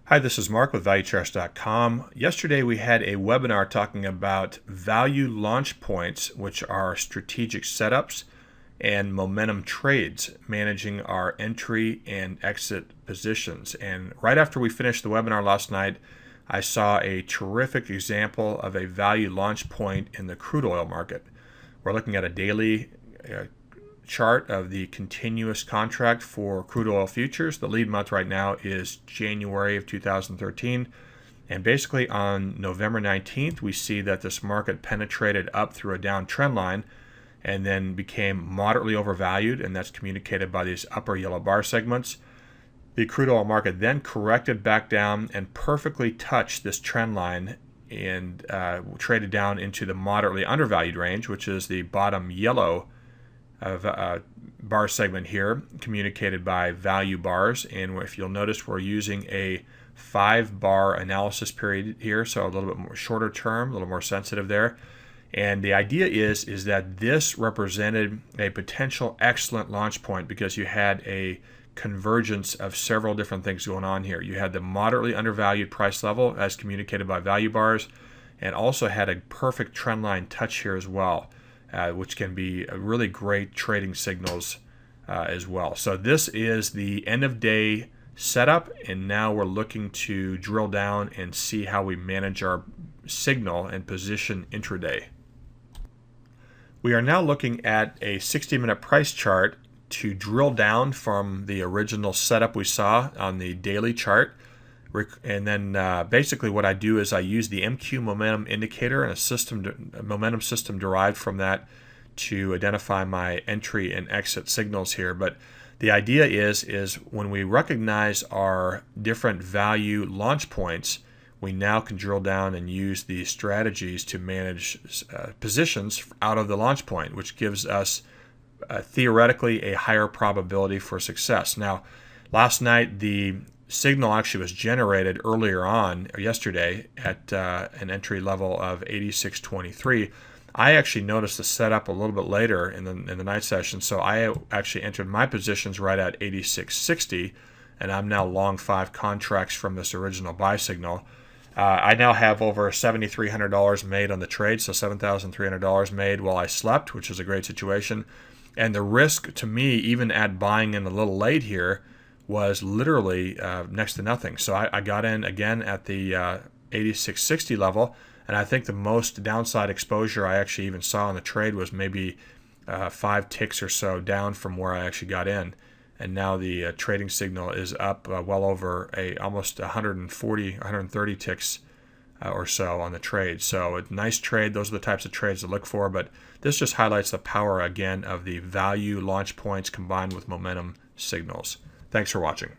Hi, this is Mark with ValueCharts.com. Yesterday we had a webinar talking about value launch points, which are strategic setups, and momentum trades, managing our entry and exit positions. And right after we finished the webinar last night, I saw a terrific example of a value launch point in the crude oil market. We're looking at a daily chart of the continuous contract for crude oil futures. The lead month right now is January of 2013. And basically on November 19th, we see that this market penetrated up through a down trend line and then became moderately overvalued, and that's communicated by these upper yellow bar segments. The crude oil market then corrected back down and perfectly touched this trend line and traded down into the moderately undervalued range, which is the bottom yellow bar segment here, communicated by value bars. And if you'll notice, we're using a 5-bar analysis period here, so a little bit more shorter term, a little more sensitive there. And the idea is that this represented a potential excellent launch point because you had a convergence of several different things going on here. You had the moderately undervalued price level as communicated by value bars, and also had a perfect trend line touch here as well, which can be really great trading signals as well. So this is the end of day setup, and now we're looking to drill down and see how we manage our signal and position intraday. We are now looking at a 60-minute price chart to drill down from the original setup we saw on the daily chart. And then basically what I do is I use the MQ momentum indicator and a momentum system derived from that to identify my entry and exit signals here. But the idea is when we recognize our different value launch points, we now can drill down and use these strategies to manage positions out of the launch point, which gives us theoretically a higher probability for success. Now, last night the signal actually was generated earlier on, or yesterday, at an entry level of 86.23. I actually noticed the setup a little bit later in the night session, so I actually entered my positions right at 86.60, and I'm now long 5 contracts from this original buy signal. I now have over $7,300 made on the trade, so $7,300 made while I slept, which is a great situation. And the risk to me, even at buying in a little late here, was literally next to nothing. So I got in again at the 86.60 level, and I think the most downside exposure I actually even saw in the trade was maybe 5 ticks or so down from where I actually got in. And now the trading signal is up well over almost 140, 130 ticks or so on the trade. So a nice trade. Those are the types of trades to look for. But this just highlights the power, again, of the value launch points combined with momentum signals. Thanks for watching.